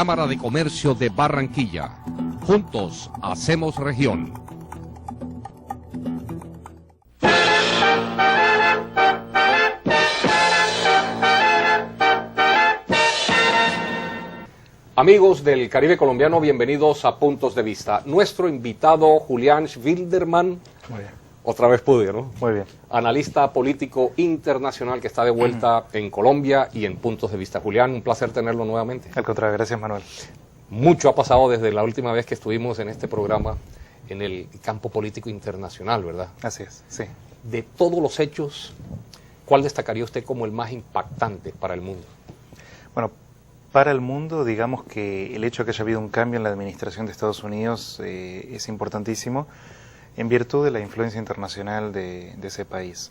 Cámara de Comercio de Barranquilla. Juntos hacemos región. Amigos del Caribe colombiano, bienvenidos a Puntos de Vista. Nuestro invitado, Julián Schwilderman, Muy bien. otra vez pude, ¿no? Muy bien. Analista político internacional que está de vuelta en Colombia y en Puntos de Vista. Julián, un placer tenerlo nuevamente. Al contrario, gracias, Manuel. Mucho ha pasado desde la última vez que estuvimos en este programa en el campo político internacional, ¿verdad? Así es, sí. De todos los hechos, ¿cuál destacaría usted como el más impactante para el mundo? Bueno, para el mundo, digamos que el hecho de que haya habido un cambio en la administración de Estados Unidos es importantísimo en virtud de la influencia internacional de ese país.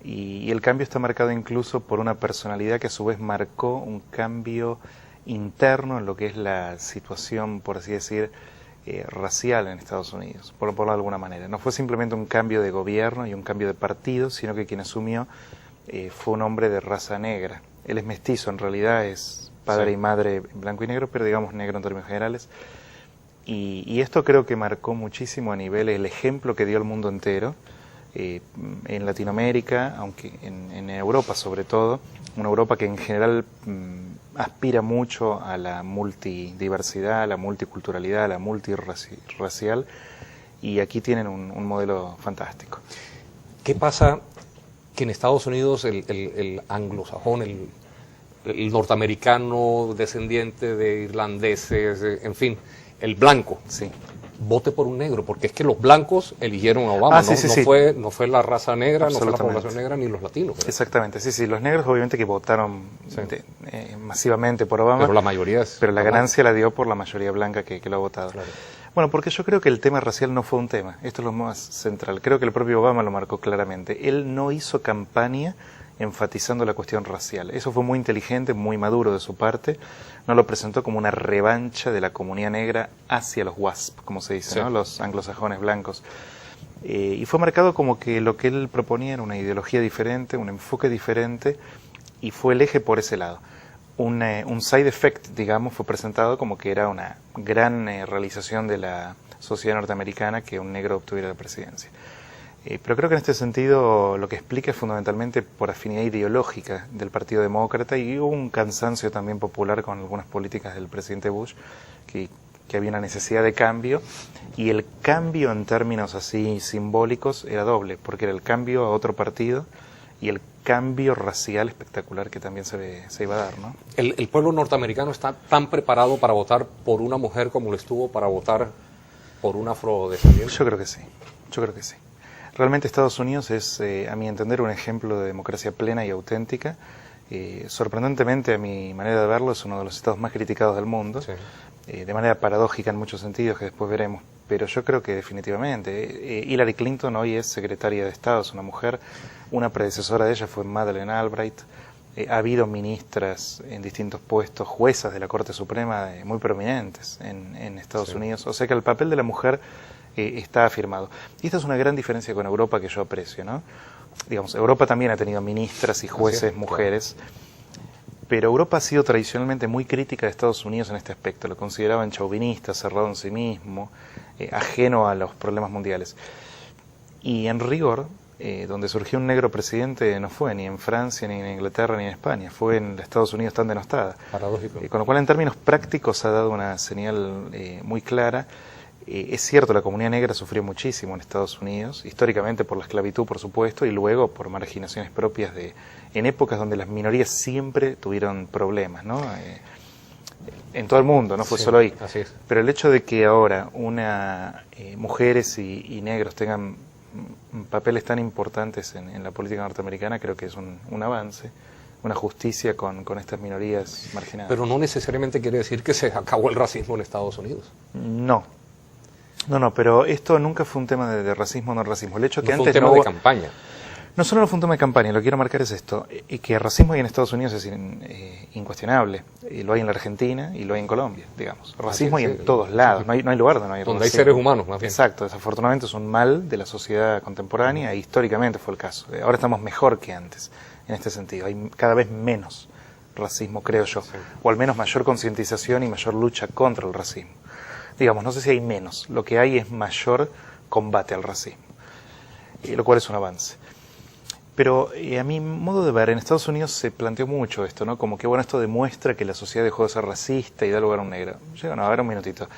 Y el cambio está marcado incluso por una personalidad que a su vez marcó un cambio interno en lo que es la situación, por así decir, racial en Estados Unidos, por ponerlo de alguna manera. No fue simplemente un cambio de gobierno y un cambio de partido, sino que quien asumió fue un hombre de raza negra. Él es mestizo, en realidad es padre y madre blanco y negro, pero digamos negro en términos generales. Y esto creo que marcó muchísimo a nivel el ejemplo que dio al mundo entero, en Latinoamérica, aunque en Europa sobre todo, una Europa que en general aspira mucho a la multidiversidad, a la multiculturalidad, a la multirracial, y aquí tienen un modelo fantástico. ¿Qué pasa que en Estados Unidos el anglosajón, el norteamericano descendiente de irlandeses, en fin, el blanco, Sí. vote por un negro? Porque es que los blancos eligieron a Obama, no fue la raza negra, no fue la población negra ni los latinos, ¿verdad? Exactamente, sí, los negros obviamente que votaron masivamente por Obama, Pero la mayoría es... pero la ganancia la dio por la mayoría blanca que lo ha votado. Claro. Bueno, porque yo creo que el tema racial no fue un tema, esto es lo más central, creo que el propio Obama lo marcó claramente, él no hizo campaña enfatizando la cuestión racial, eso fue muy inteligente, muy maduro de su parte, no lo presentó como una revancha de la comunidad negra hacia los WASP, como se dice, ¿no? Los anglosajones blancos, y fue marcado como que lo que él proponía era una ideología diferente, un enfoque diferente, y fue el eje por ese lado. Un side effect, digamos, fue presentado como que era una gran realización de la sociedad norteamericana que un negro obtuviera la presidencia. Pero creo que en este sentido lo que explica es fundamentalmente por afinidad ideológica del Partido Demócrata, y hubo un cansancio también popular con algunas políticas del presidente Bush, que había una necesidad de cambio, y el cambio en términos así simbólicos era doble, porque era el cambio a otro partido y el cambio racial espectacular que también se iba a dar, ¿no? ¿El pueblo norteamericano está tan preparado para votar por una mujer como lo estuvo para votar por un afrodescendiente? Yo creo que sí, Realmente Estados Unidos es, a mi entender, un ejemplo de democracia plena y auténtica. Sorprendentemente, a mi manera de verlo, es uno de los estados más criticados del mundo, Sí. De manera paradójica en muchos sentidos, que después veremos. Pero yo creo que definitivamente. Hillary Clinton hoy es secretaria de Estado, es una mujer. Una predecesora de ella fue Madeleine Albright. Ha habido ministras en distintos puestos, juezas de la Corte Suprema muy prominentes en Estados Unidos. O sea que el papel de la mujer está afirmado. Y esta es una gran diferencia con Europa que yo aprecio, ¿no? Digamos, Europa también ha tenido ministras y jueces mujeres, pero Europa ha sido tradicionalmente muy crítica de Estados Unidos en este aspecto. Lo consideraban chauvinista, cerrado en sí mismo, ajeno a los problemas mundiales. Y en rigor, donde surgió un negro presidente no fue ni en Francia, ni en Inglaterra, ni en España, fue en Estados Unidos tan denostada. Paradójico. Con lo cual, en términos prácticos, ha dado una señal muy clara. Es cierto, la comunidad negra sufrió muchísimo en Estados Unidos, históricamente por la esclavitud, por supuesto, y luego por marginaciones propias en épocas donde las minorías siempre tuvieron problemas, ¿no? En todo el mundo, no fue solo ahí. Así es. Pero el hecho de que ahora mujeres y negros tengan papeles tan importantes en la política norteamericana, creo que es un avance, una justicia con estas minorías marginadas. Pero no necesariamente quiere decir que se acabó el racismo en Estados Unidos. No, pero esto nunca fue un tema de racismo o no racismo. El hecho que No fue antes un tema de campaña. No solo no fue un tema de campaña, lo que quiero marcar es esto, y que el racismo hay en Estados Unidos es incuestionable, y lo hay en la Argentina y lo hay en Colombia, digamos. Racismo hay en todos lados, no hay lugar donde no hay racismo. Donde hay seres humanos, más bien. Exacto, desafortunadamente es un mal de la sociedad contemporánea, e históricamente fue el caso. Ahora estamos mejor que antes, en este sentido, hay cada vez menos racismo, creo yo, o al menos mayor concientización y mayor lucha contra el racismo. Digamos, no sé si hay menos, lo que hay es mayor combate al racismo, lo cual es un avance. Pero a mi modo de ver, en Estados Unidos se planteó mucho esto, ¿no? Como que, bueno, esto demuestra que la sociedad dejó de ser racista y da lugar a un negro. Llegan a ver un minutito.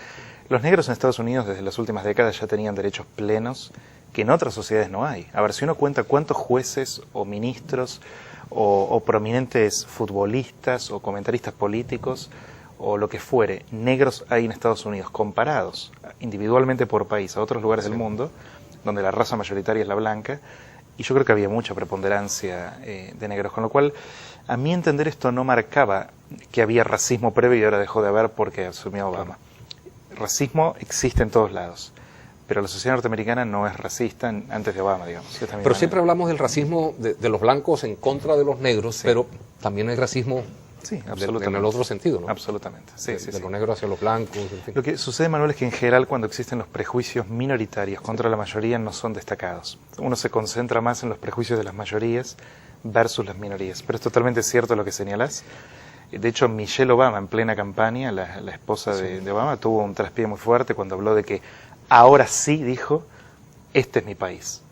Los negros en Estados Unidos desde las últimas décadas ya tenían derechos plenos que en otras sociedades no hay. A ver, si uno cuenta cuántos jueces o ministros o prominentes futbolistas o comentaristas políticos o lo que fuere, negros hay en Estados Unidos, comparados individualmente por país a otros lugares del mundo, donde la raza mayoritaria es la blanca, y yo creo que había mucha preponderancia de negros, con lo cual, a mi entender, esto no marcaba que había racismo previo y ahora dejó de haber porque asumió Obama. Racismo existe en todos lados, pero la sociedad norteamericana no es racista antes de Obama, digamos. Pero siempre hablamos del racismo de los blancos en contra de los negros, pero también hay racismo... Sí, absolutamente. En el otro sentido, ¿no? Absolutamente. Sí, de los negros hacia los blancos. En fin. Lo que sucede, Manuel, es que en general cuando existen los prejuicios minoritarios contra la mayoría no son destacados. Uno se concentra más en los prejuicios de las mayorías versus las minorías. Pero es totalmente cierto lo que señalás. De hecho, Michelle Obama, en plena campaña, la esposa de Obama, tuvo un traspié muy fuerte cuando habló de que ahora sí, dijo, este es mi país,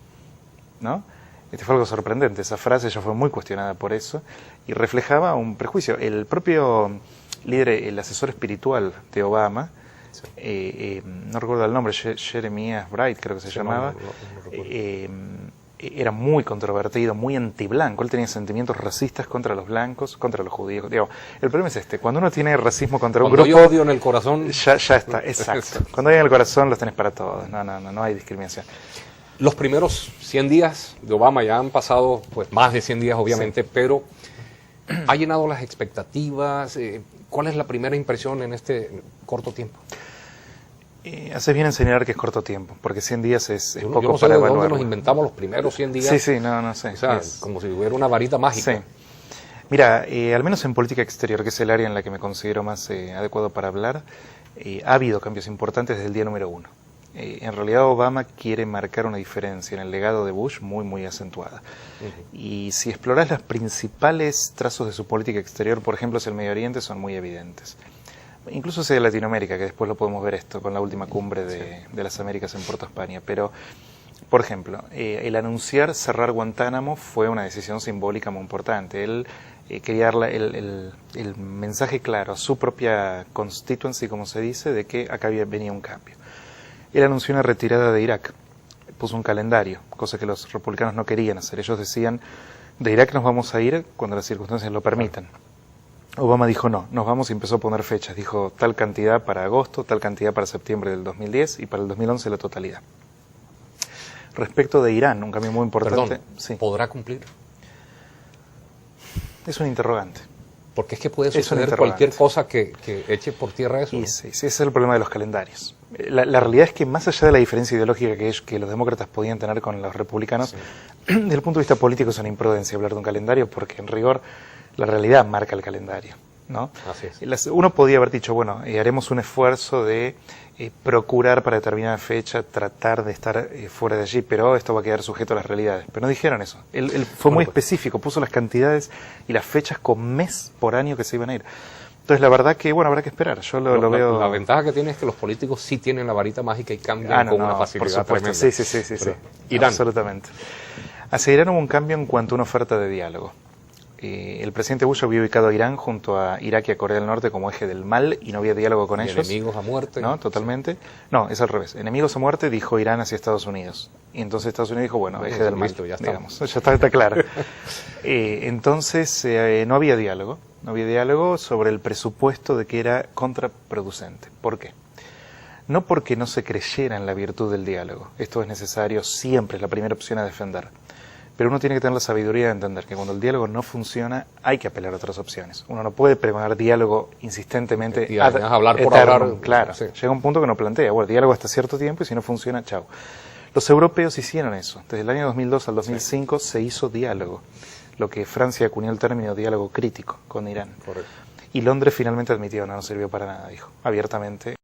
¿no? Fue algo sorprendente, esa frase ya fue muy cuestionada por eso y reflejaba un prejuicio. El propio líder, el asesor espiritual de Obama, no recuerdo el nombre, Jeremiah Bright creo que se llamaba, era muy controvertido, muy antiblanco, él tenía sentimientos racistas contra los blancos, contra los judíos. Digo, el problema es este, cuando uno tiene racismo contra un grupo... Cuando hay odio en el corazón... Ya está, exacto. Cuando hay en el corazón los tenés para todos, no hay discriminación. Los primeros 100 días de Obama ya han pasado pues más de 100 días obviamente, pero ¿ha llenado las expectativas? ¿Cuál es la primera impresión en este corto tiempo? Haces bien en señalar que es corto tiempo, porque 100 días es poco yo no sé para de evaluar. dónde nos inventamos los primeros 100 días. Sí, no sé. O sea, como si hubiera una varita mágica. Sí. Mira, al menos en política exterior, que es el área en la que me considero más adecuado para hablar, ha habido cambios importantes desde el día número 1. En realidad Obama quiere marcar una diferencia en el legado de Bush muy acentuada. Y si exploras los principales trazos de su política exterior, por ejemplo, hacia el Medio Oriente, son muy evidentes. Incluso hacia Latinoamérica, que después lo podemos ver esto con la última cumbre de las Américas en Puerto España. Pero, por ejemplo, el anunciar cerrar Guantánamo fue una decisión simbólica muy importante. Él quería dar el mensaje claro a su propia constituency, como se dice, de que acá venía un cambio. Él anunció una retirada de Irak, puso un calendario, cosa que los republicanos no querían hacer. Ellos decían, de Irak nos vamos a ir cuando las circunstancias lo permitan. Obama dijo no, nos vamos y empezó a poner fechas. Dijo tal cantidad para agosto, tal cantidad para septiembre del 2010 y para el 2011 la totalidad. Respecto de Irán, un cambio muy importante. Perdón, sí. ¿Podrá cumplir? Es un interrogante. Porque es que puede suceder cualquier cosa que eche por tierra eso. ¿No? Sí, ese es el problema de los calendarios. La realidad es que más allá de la diferencia ideológica que los demócratas podían tener con los republicanos, desde el punto de vista político es una imprudencia hablar de un calendario porque en rigor la realidad marca el calendario, ¿no? Así es. Uno podía haber dicho, bueno, haremos un esfuerzo de procurar para determinada fecha tratar de estar fuera de allí, pero esto va a quedar sujeto a las realidades. Pero no dijeron eso. Él fue muy específico, puso las cantidades y las fechas con mes por año que se iban a ir. Entonces, la verdad que, bueno, habrá que esperar. Yo lo veo... La ventaja que tiene es que los políticos sí tienen la varita mágica y cambian con una facilidad por supuesto. tremenda. Sí. Irán. Absolutamente. Hacia Irán hubo un cambio en cuanto a una oferta de diálogo. El presidente Bush había ubicado a Irán junto a Irak y a Corea del Norte como eje del mal y no había diálogo con ellos. Enemigos a muerte. No, totalmente. No, es al revés. Enemigos a muerte dijo Irán hacia Estados Unidos. Y entonces Estados Unidos dijo, bueno, eje del mal. Listo, ya digamos. Ya está claro. Entonces no había diálogo. No había diálogo sobre el presupuesto de que era contraproducente. ¿Por qué? No porque no se creyera en la virtud del diálogo. Esto es necesario, siempre es la primera opción a defender. Pero uno tiene que tener la sabiduría de entender que cuando el diálogo no funciona, hay que apelar a otras opciones. Uno no puede pregonar diálogo insistentemente. Hablar por hablar. Claro, sí. Llega un punto que uno plantea, bueno, diálogo hasta cierto tiempo y si no funciona, chao. Los europeos hicieron eso. Desde el año 2002 al 2005 se hizo diálogo. Lo que Francia acuñó el término diálogo crítico con Irán. Correcto. Y Londres finalmente admitió, no sirvió para nada, dijo, abiertamente.